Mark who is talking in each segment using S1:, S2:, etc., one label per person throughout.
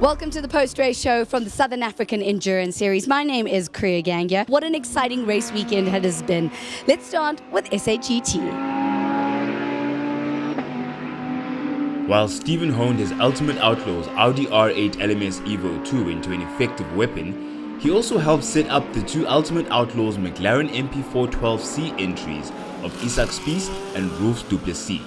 S1: Welcome to the post-race show from the Southern African Endurance Series. My name is Kriya Gangya. What an exciting race weekend it has been. Let's start with SAGT.
S2: While Stephen honed his Ultimate Outlaws Audi R8 LMS Evo 2 into an effective weapon, he also helped set up the two Ultimate Outlaws McLaren MP412C entries of Isak Spies and Rolf du Plessis.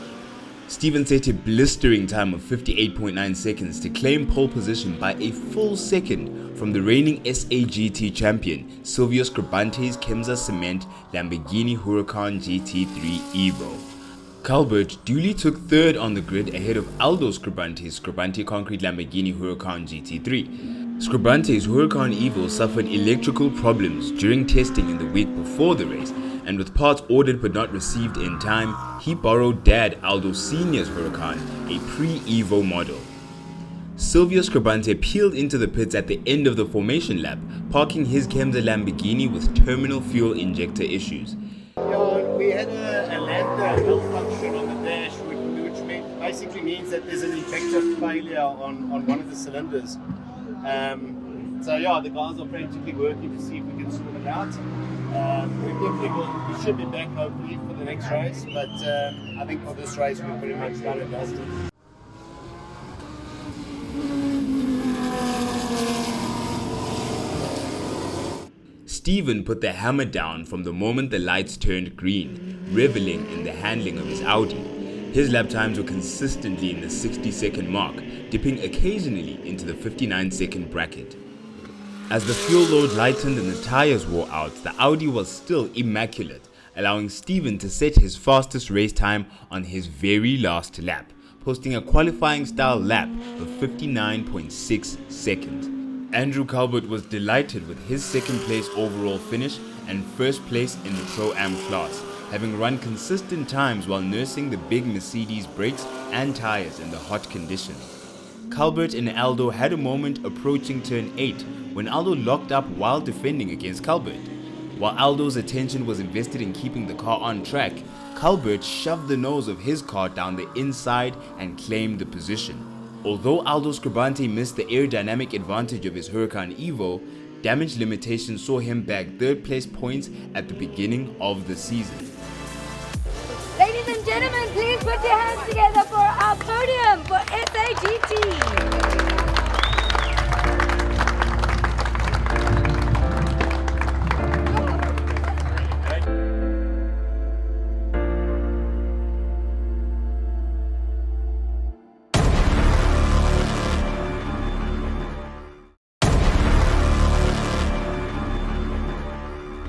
S2: Stephen set a blistering time of 58.9 seconds to claim pole position by a full second from the reigning SAGT champion Silvio Scribante's Kemsa Cement Lamborghini Huracan GT3 Evo. Calbert duly took third on the grid ahead of Aldo Scribante's Scribante Concrete Lamborghini Huracan GT3. Scribante's Huracan Evo suffered electrical problems during testing in the week before the race, and with parts ordered but not received in time, he borrowed Dad Aldo Sr.'s Huracan, a pre-Evo model. Silvio Scribante peeled into the pits at the end of the formation lap, parking his Kemsa Lamborghini with terminal fuel injector issues.
S3: Yeah, we had a lander malfunction on the dash, which basically means that there's an injector failure on one of the cylinders. So yeah, the guys are frantically working to see if we can sort it out. We should be back hopefully for the next race, but I think for this race we're pretty much done and dusted.
S2: Stephen put the hammer down from the moment the lights turned green, reveling in the handling of his Audi. His lap times were consistently in the 60-second mark, dipping occasionally into the 59-second bracket. As the fuel load lightened and the tires wore out, the Audi was still immaculate, allowing Stephen to set his fastest race time on his very last lap, posting a qualifying style lap of 59.6 seconds. Andrew Calbert was delighted with his second place overall finish and first place in the Pro-Am class, having run consistent times while nursing the big Mercedes brakes and tires in the hot conditions. Calbert and Aldo had a moment approaching turn 8 when Aldo locked up while defending against Calbert. While Aldo's attention was invested in keeping the car on track, Calbert shoved the nose of his car down the inside and claimed the position. Although Aldo Scribante missed the aerodynamic advantage of his Huracan Evo, damage limitations saw him bag third place points at the beginning of the season.
S1: Ladies and gentlemen, please put your hands together for our podium for SAGT.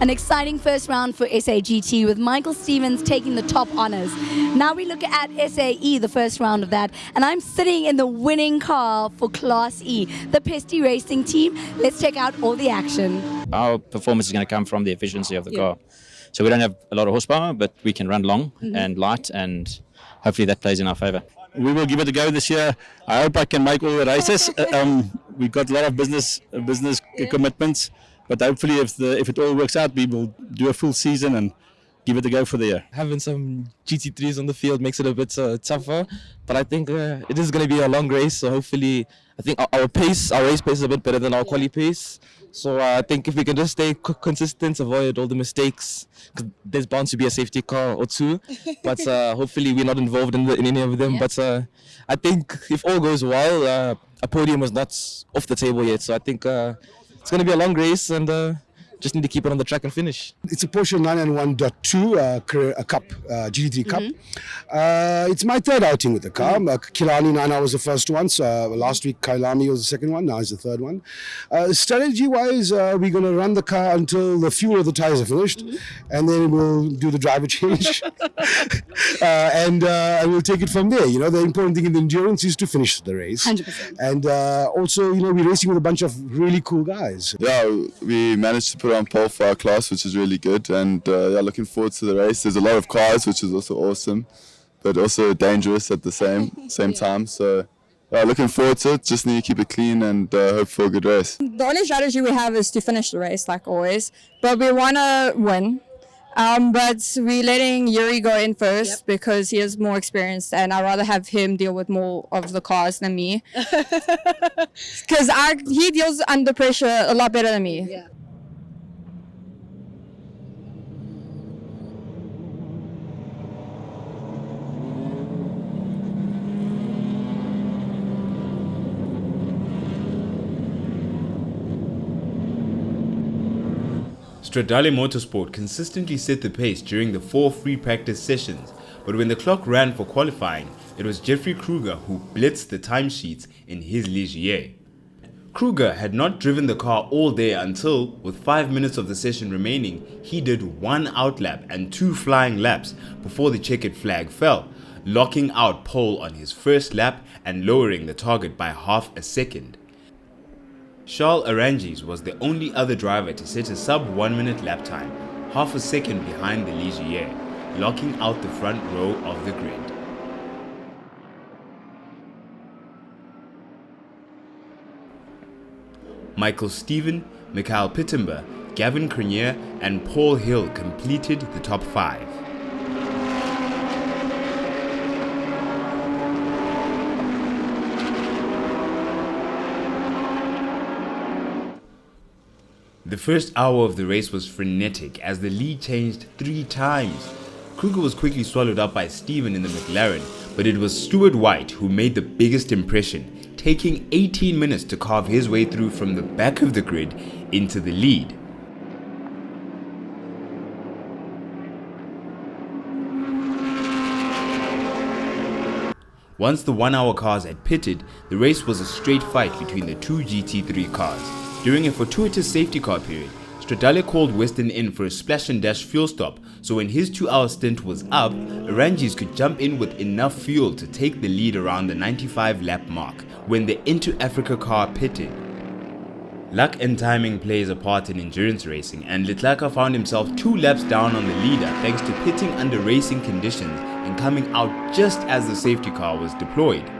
S1: An exciting first round for SAGT with Michael Stevens taking the top honors. Now we look at SAE, the first round of that, and I'm sitting in the winning car for Class E, the Pesty Racing team. Let's check out all the action.
S4: Our performance is going to come from the efficiency of the car. So we don't have a lot of horsepower, but we can run long and light, and hopefully that plays in our favor.
S5: We will give it a go this year. I hope I can make all the races. We've got a lot of business commitments. But hopefully, if it all works out, we will do a full season and give it a go for the year.
S6: Having some GT3s on the field makes it a bit tougher, but I think it is going to be a long race. So hopefully, I think our race pace is a bit better than our quali pace. So I think if we can just stay consistent, avoid all the mistakes, because there's bound to be a safety car or two. But hopefully, we're not involved in any of them. Yeah. But I think if all goes well, a podium is not off the table yet. So I think. It's going to be a long race, and just need to keep it on the track and finish.
S7: It's a Porsche 991.2 Cup, GT3 Cup. It's my third outing with the car. Kilani Nana was the first one, so last week Kailami was the second one, now it's the third one. Strategy-wise, we're going to run the car until the fuel of the tires are finished, and then we'll do the driver change. And we'll take it from there. You know, the important thing in the endurance is to finish the race.
S1: 100%.
S7: And also, you know, we're racing with a bunch of really cool guys.
S8: Yeah, we managed to put on pole for our class, which is really good, and yeah, looking forward to the race. There's a lot of cars, which is also awesome, but also dangerous at the same time. So yeah, looking forward to it. Just need to keep it clean and hope for a good race.
S9: The only strategy we have is to finish the race, like always, but we want to win. But we're letting Yuri go in first because he is more experienced, and I'd rather have him deal with more of the cars than me. Because he deals under pressure a lot better than me.
S1: Yeah.
S2: Stradale Motorsport consistently set the pace during the 4 free practice sessions, but when the clock ran for qualifying, it was Jeffrey Kruger who blitzed the timesheets in his Ligier. Kruger had not driven the car all day until, with 5 minutes of the session remaining, he did 1 outlap and 2 flying laps before the checkered flag fell, locking out pole on his first lap and lowering the target by half a second. Charles Arangis was the only other driver to set a sub 1 minute lap time, half a second behind the Ligier, locking out the front row of the grid. Michael Steven, Mikhail Pittenber, Gavin Crenier and Paul Hill completed the top 5. The first hour of the race was frenetic as the lead changed 3 times. Kruger was quickly swallowed up by Steven in the McLaren, but it was Stuart White who made the biggest impression, taking 18 minutes to carve his way through from the back of the grid into the lead. Once the 1 hour cars had pitted, the race was a straight fight between the 2 GT3 cars. During a fortuitous safety car period, Stradale called Weston in for a splash and dash fuel stop, so when his 2-hour stint was up, Arangis could jump in with enough fuel to take the lead around the 95 lap mark when the Into Africa car pitted. Luck and timing plays a part in endurance racing, and Letlaka found himself 2 laps down on the leader thanks to pitting under racing conditions and coming out just as the safety car was deployed.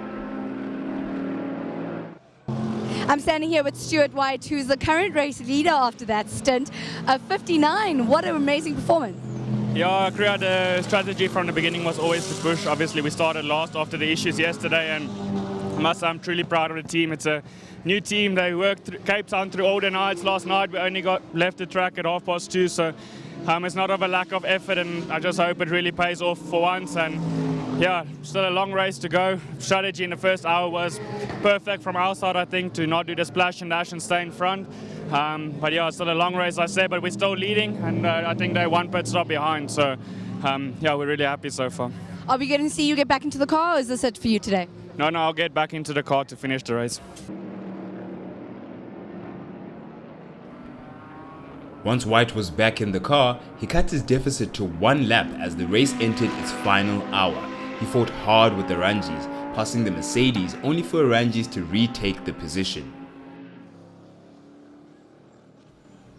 S1: I'm standing here with Stuart White, who's the current race leader after that stint. 59, what an amazing performance.
S10: Yeah, the strategy from the beginning was always to push. Obviously, we started last after the issues yesterday, and I must say I'm truly proud of the team. It's a new team. They worked through Cape Town through all the nights. Last night we only left the track at 2:30, so it's not of a lack of effort, and I just hope it really pays off for once. And yeah, still a long race to go. Strategy in the first hour was perfect from our side, I think, to not do the splash and dash and stay in front. But yeah, it's still a long race, I said, but we're still leading, and I think they're 1 pit stop behind. So yeah, we're really happy so far.
S1: Are we going to see you get back into the car, or is this it for you today?
S10: No, I'll get back into the car to finish the race.
S2: Once White was back in the car, he cut his deficit to 1 lap as the race entered its final hour. He fought hard with the Arangis, passing the Mercedes only for Arangis to retake the position.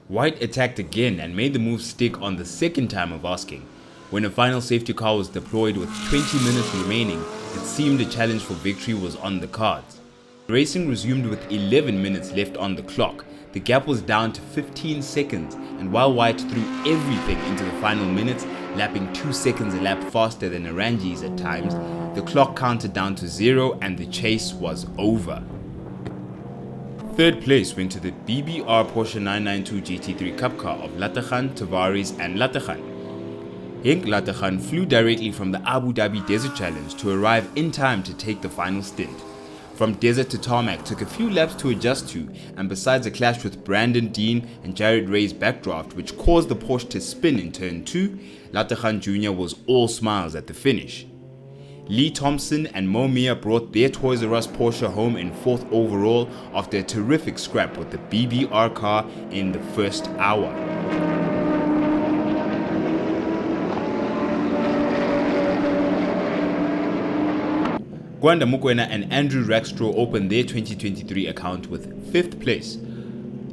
S2: White attacked again and made the move stick on the second time of asking. When a final safety car was deployed with 20 minutes remaining, it seemed a challenge for victory was on the cards. Racing resumed with 11 minutes left on the clock. The gap was down to 15 seconds, and while White threw everything into the final minutes, lapping 2 seconds a lap faster than Arangis at times, the clock counted down to 0 and the chase was over. Third place went to the BBR Porsche 992 GT3 Cup car of Latachan, Tavares and Latachan. Henk Latachan flew directly from the Abu Dhabi Desert Challenge to arrive in time to take the final stint. From desert to tarmac took a few laps to adjust to, and besides a clash with Brandon Dean and Jared Ray's backdraft which caused the Porsche to spin in turn 2, Latachan Jr. was all smiles at the finish. Lee Thompson and Mo Mia brought their Toys R Us Porsche home in 4th overall after a terrific scrap with the BBR car in the first hour. Gwanda Mukwena and Andrew Rackstraw opened their 2023 account with 5th place.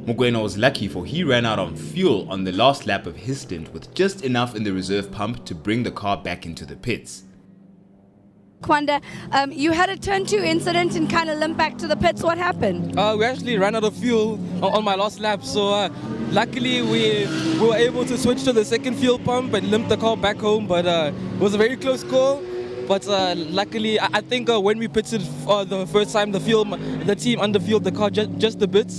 S2: Mukwena was lucky for he ran out on fuel on the last lap of his stint with just enough in the reserve pump to bring the car back into the pits.
S1: Kwanda, you had a turn 2 incident and kind of limped back to the pits. What happened?
S6: We actually ran out of fuel on my last lap, so luckily we were able to switch to the second fuel pump and limp the car back home, but it was a very close call. But luckily, I think when we pitted the first time, the team underfueled the car just a bit,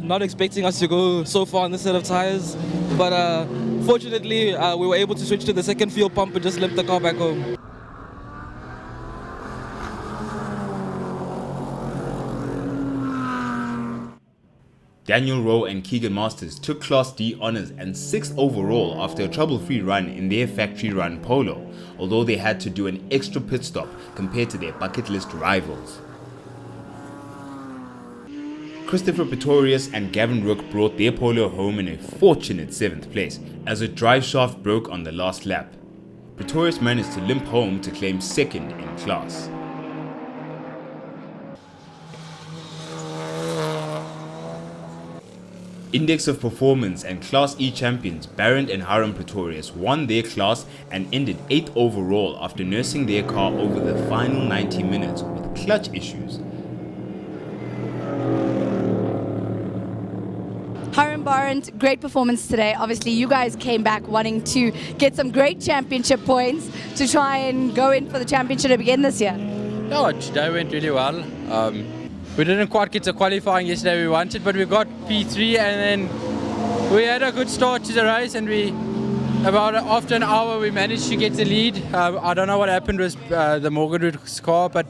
S6: not expecting us to go so far on this set of tires. But fortunately, we were able to switch to the second fuel pump and just limp the car back home.
S2: Daniel Rowe and Keegan Masters took Class D honours and 6th overall after a trouble-free run in their factory run polo, although they had to do an extra pit stop compared to their bucket list rivals. Christopher Pretorius and Gavin Rook brought their polo home in a fortunate 7th place as a drive shaft broke on the last lap. Pretorius managed to limp home to claim 2nd in class. Index of Performance and Class E champions Barrett and Hiram Pretorius won their class and ended 8th overall after nursing their car over the final 90 minutes with clutch issues.
S1: Hiram Barrett, great performance today. Obviously, you guys came back wanting to get some great championship points to try and go in for the championship again this year.
S11: No, today went really well. We didn't quite get to qualifying yesterday we wanted, but we got P3 and then we had a good start to the race, and after an hour we managed to get the lead. I don't know what happened with the Morganwood's car, but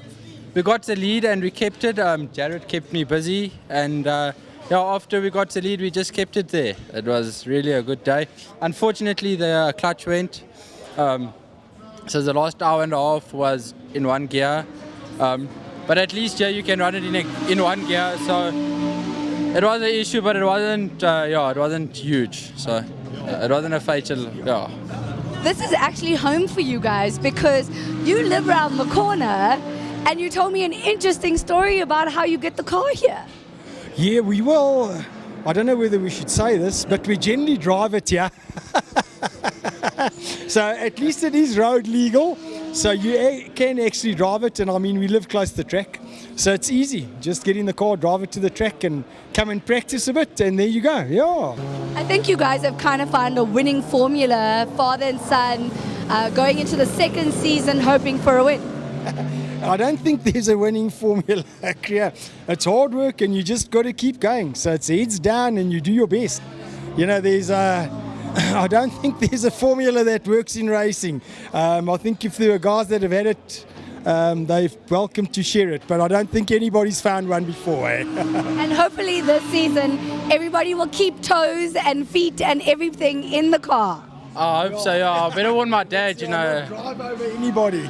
S11: we got the lead and we kept it. Jared kept me busy, and after we got the lead we just kept it there. It was really a good day. Unfortunately the clutch went, so the last hour and a half was in one gear. But at least you can run it in one gear, so it was an issue, but it wasn't it wasn't huge, so it wasn't a fatal.
S1: This is actually home for you guys because you live around the corner, and you told me an interesting story about how you get the car here.
S12: Yeah, we will. I don't know whether we should say this, but we generally drive it here. So at least it is road legal. So you can actually drive it, and I mean we live close to the track, so it's easy. Just get in the car, drive it to the track, and come and practice a bit, and there you go. Yeah.
S1: I think you guys have kind of found a winning formula, father and son, going into the second season hoping for a win.
S12: I don't think there's a winning formula, Kriya. It's hard work, and you just got to keep going. So it's heads down, and you do your best. You know, I don't think there's a formula that works in racing. I think if there are guys that have had it, they're welcome to share it, but I don't think anybody's found one before.
S1: And hopefully this season, everybody will keep toes and feet and everything in the car.
S11: I hope so, yeah. I better warn my dad, you know.
S12: Drive over anybody.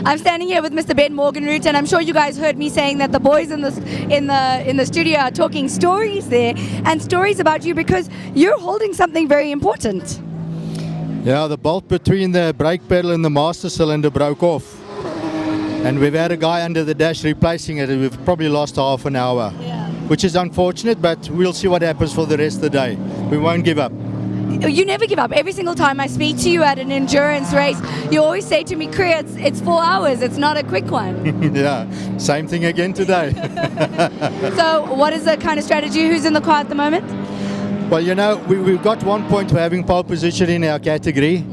S1: I'm standing here with Mr. Ben Morganroot, and I'm sure you guys heard me saying that the boys in the studio are talking stories there, and stories about you because you're holding something very important.
S13: Yeah, the bolt between the brake pedal and the master cylinder broke off, and we've had a guy under the dash replacing it, and we've probably lost half an hour, which is unfortunate, but we'll see what happens for the rest of the day. We won't give up.
S1: You never give up. Every single time I speak to you at an endurance race, you always say to me, Kriya, it's 4 hours, it's not a quick one.
S13: Yeah, same thing again today.
S1: So what is the kind of strategy? Who's in the car at the moment?
S13: Well, you know, we've got 1 point for having pole position in our category.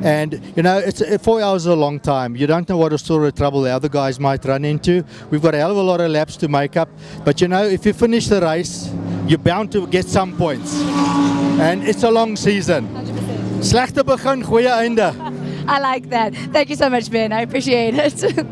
S13: And, you know, 4 hours is a long time. You don't know what sort of trouble the other guys might run into. We've got a hell of a lot of laps to make up. But, you know, if you finish the race, you're bound to get some points. And it's a long season. 100%. Slechte begin, goeie einde.
S1: I like that. Thank you so much, Ben. I appreciate it.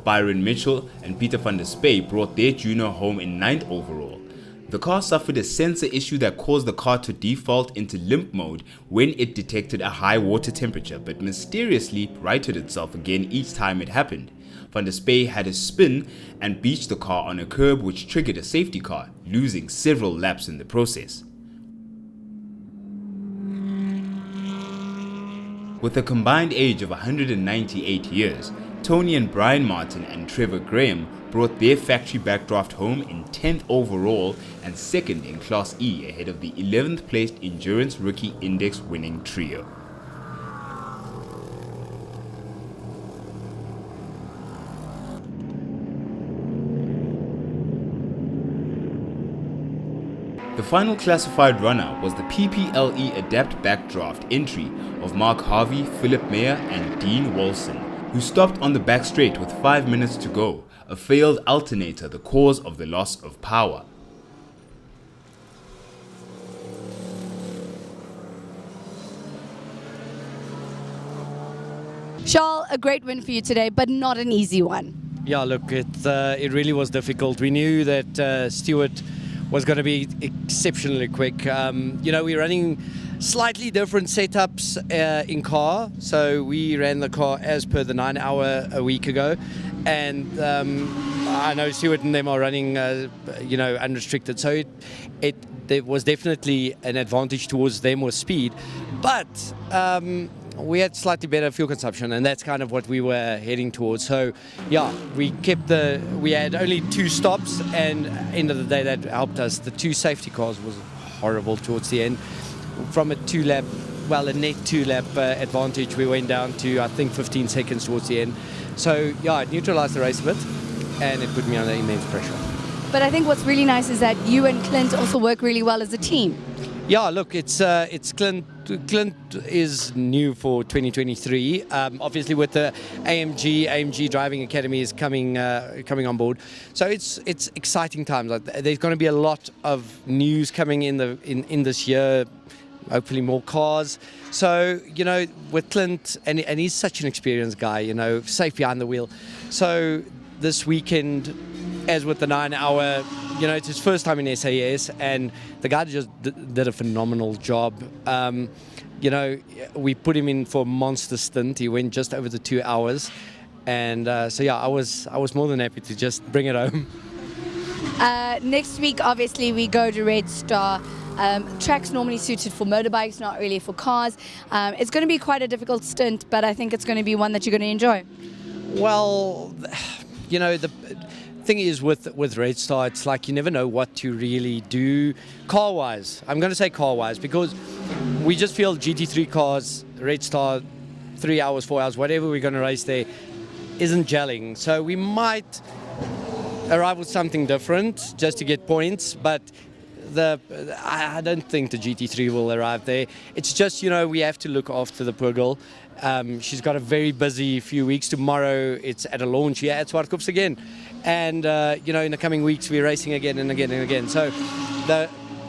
S2: Byron Mitchell and Peter van der Spey brought their junior home in 9th overall. The car suffered a sensor issue that caused the car to default into limp mode when it detected a high water temperature, but mysteriously righted itself again each time it happened. Van der Spey had a spin and beached the car on a curb, which triggered a safety car, losing several laps in the process. With a combined age of 198 years, Tony and Brian Martin and Trevor Graham brought their factory backdraft home in 10th overall and 2nd in Class E ahead of the 11th placed Endurance Rookie Index winning trio. The final classified runner was the PPLE Adapt Backdraft entry of Mark Harvey, Philip Mayer and Dean Wolson, who stopped on the back straight with 5 minutes to go, a failed alternator the cause of the loss of power.
S1: Charles, a great win for you today, but not an easy one.
S14: Yeah, look, it really was difficult. We knew that Stewart was going to be exceptionally quick. We're running slightly different setups in car. So we ran the car as per the 9 hour a week ago. And I know Stewart and them are running, unrestricted. So there was definitely an advantage towards them with speed. But we had slightly better fuel consumption, and that's kind of what we were heading towards. So, yeah, we had only 2 stops, and end of the day that helped us. The 2 safety cars was horrible towards the end. From a net 2-lap advantage, we went down to, I think, 15 seconds towards the end. So, yeah, it neutralized the race a bit, and it put me under immense pressure.
S1: But I think what's really nice is that you and Clint also work really well as a team.
S14: Yeah, look, it's Clint. Clint is new for 2023. Obviously, with the AMG Driving Academy is coming on board. So it's exciting times. There's going to be a lot of news coming in this year. Hopefully, more cars. So with Clint, and he's such an experienced guy. Safe behind the wheel. So this weekend, as with the 9 hour. It's his first time in SAS, and the guy just did a phenomenal job. We put him in for a monster stint. He went just over the 2 hours, and I was more than happy to just bring it home.
S1: Next week, obviously, we go to Red Star. Track's normally suited for motorbikes, not really for cars. It's going to be quite a difficult stint, but I think it's going to be one that you're going to enjoy.
S14: Well, the thing is with Red Star, it's like you never know what to really do car-wise. I'm going to say car-wise because we just feel GT3 cars, Red Star, 3 hours, 4 hours, whatever we're going to race there, isn't gelling. So we might arrive with something different just to get points, but I don't think the GT3 will arrive there. It's just, we have to look after the poor girl. She's got a very busy few weeks. Tomorrow it's at a launch here at Zwartkops again. And, in the coming weeks we're racing again and again and again. So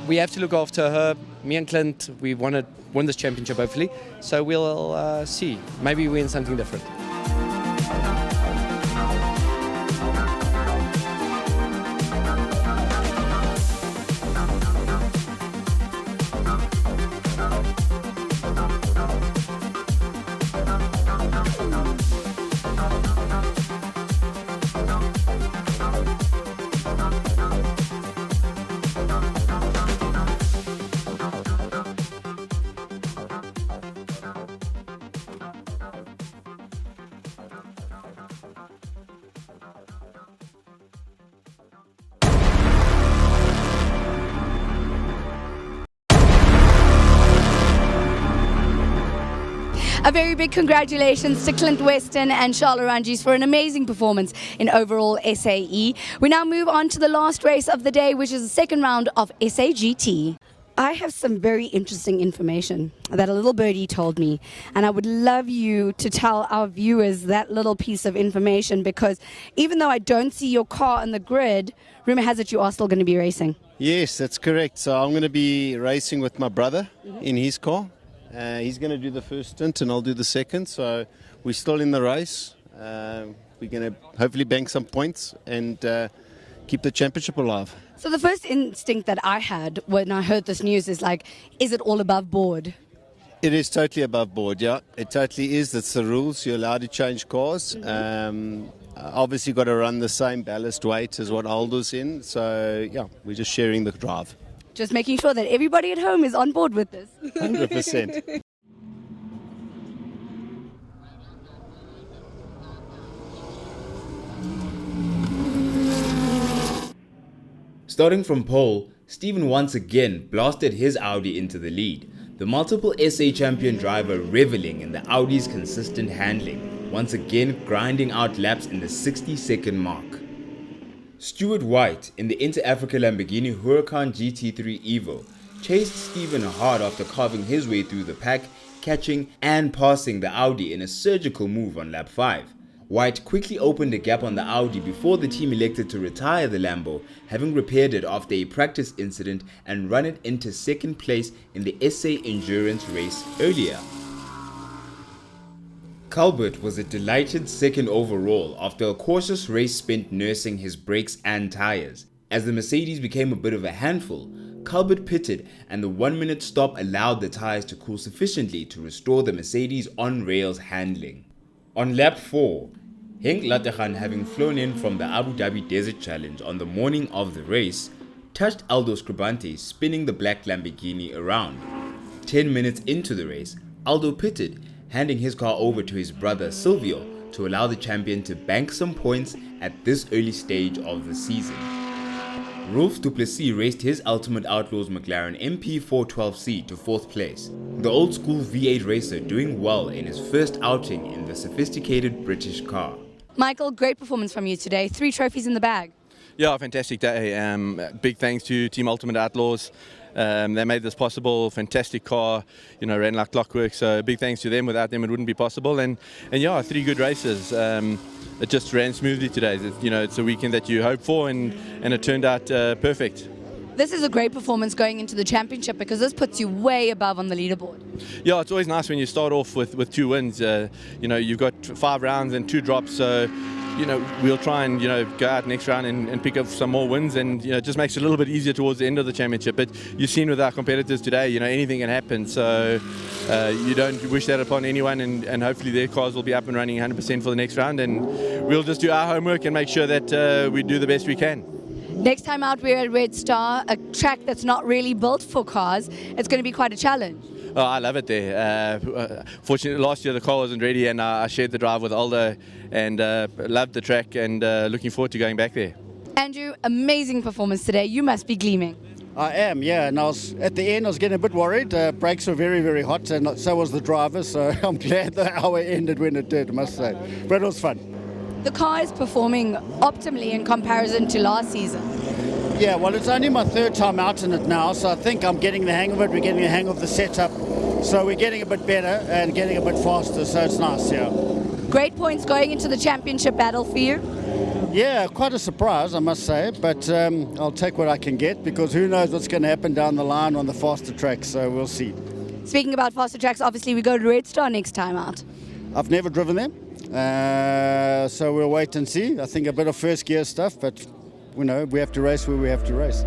S14: we have to look after her. Me and Clint, we want to win this championship hopefully. So we'll see. Maybe win something different.
S1: A very big congratulations to Clint Weston and Charles Arangis for an amazing performance in overall SAE. We now move on to the last race of the day, which is the second round of SAGT. I have some very interesting information that a little birdie told me, and I would love you to tell our viewers that little piece of information, because even though I don't see your car on the grid, rumor has it you are still going to be racing.
S3: Yes, that's correct. So I'm going to be racing with my brother in his car. He's going to do the first stint and I'll do the second. So we're still in the race. We're going to hopefully bank some points and keep the championship alive.
S1: So the first instinct that I had when I heard this news is like, is it all above board?
S3: It is totally above board, yeah. It totally is. That's the rules. You're allowed to change cars. Obviously got to run the same ballast weight as what Aldo's in. So, yeah, we're just sharing the drive.
S1: Just making sure that everybody at home is on board with this.
S3: 100%.
S2: Starting from pole, Stephen once again blasted his Audi into the lead, the multiple SA champion driver reveling in the Audi's consistent handling, once again grinding out laps in the 60-second mark. Stuart White in the Inter-Africa Lamborghini Huracan GT3 Evo chased Stephen hard after carving his way through the pack, catching and passing the Audi in a surgical move on lap 5. White quickly opened a gap on the Audi before the team elected to retire the Lambo, having repaired it after a practice incident and run it into second place in the SA Endurance race earlier. Culbert was a delighted second overall after a cautious race spent nursing his brakes and tyres. As the Mercedes became a bit of a handful, Culbert pitted and the 1-minute stop allowed the tyres to cool sufficiently to restore the Mercedes on-rails handling. On lap 4, Henk Lategan, having flown in from the Abu Dhabi Desert Challenge on the morning of the race, touched Aldo Scribante spinning the black Lamborghini around. 10 minutes into the race, Aldo pitted, handing his car over to his brother Silvio to allow the champion to bank some points at this early stage of the season. Rolf Duplessis raced his Ultimate Outlaws McLaren MP412C to 4th place, the old school V8 racer doing well in his first outing in the sophisticated British car.
S1: Michael, great performance from you today. 3 trophies in the bag.
S6: Yeah, fantastic day. Big thanks to Team Ultimate Outlaws. They made this possible. Fantastic car, ran like clockwork. So big thanks to them. Without them, it wouldn't be possible. And yeah, 3 good races. It just ran smoothly today. It's a weekend that you hope for, and it turned out perfect.
S1: This is a great performance going into the championship because this puts you way above on the leaderboard.
S6: Yeah, it's always nice when you start off with 2 wins. You've got 5 rounds and 2 drops. So we'll try and go out next round and pick up some more wins, and it just makes it a little bit easier towards the end of the championship. But you've seen with our competitors today, anything can happen. So you don't wish that upon anyone, and hopefully their cars will be up and running 100% for the next round, and we'll just do our homework and make sure that we do the best we can.
S1: Next time out, we're at Red Star, a track that's not really built for cars. It's going to be quite a challenge.
S6: Oh, I love it there. Fortunately, last year the car wasn't ready, and I shared the drive with Aldo, and loved the track, and looking forward to going back there.
S1: Andrew, amazing performance today. You must be gleaming.
S15: I am, yeah. And at the end, I was getting a bit worried. Brakes were very, very hot, and so was the driver. So I'm glad the hour ended when it did, I must say. But it was fun.
S1: The car is performing optimally in comparison to last season.
S15: Yeah, well, it's only my 3rd time out in it now, so I think I'm getting the hang of it. We're getting the hang of the setup. So we're getting a bit better and getting a bit faster, so it's nice, yeah.
S1: Great points going into the championship battle for you.
S15: Yeah, quite a surprise, I must say, but I'll take what I can get, because who knows what's going to happen down the line on the faster tracks, so we'll see.
S1: Speaking about faster tracks, obviously we go to Red Star next time out.
S15: I've never driven them, so we'll wait and see. I think a bit of first gear stuff, but we have to race where we have to race.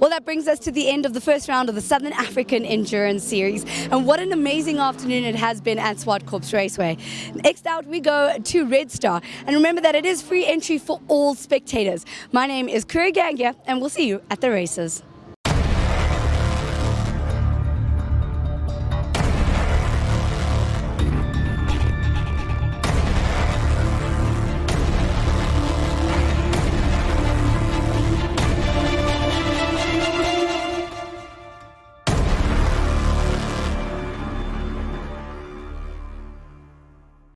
S1: Well, that brings us to the end of the first round of the Southern African Endurance Series. And what an amazing afternoon it has been at Zwartkops Raceway. Next out, we go to Red Star. And remember that it is free entry for all spectators. My name is Kuri Gangia, and we'll see you at the races.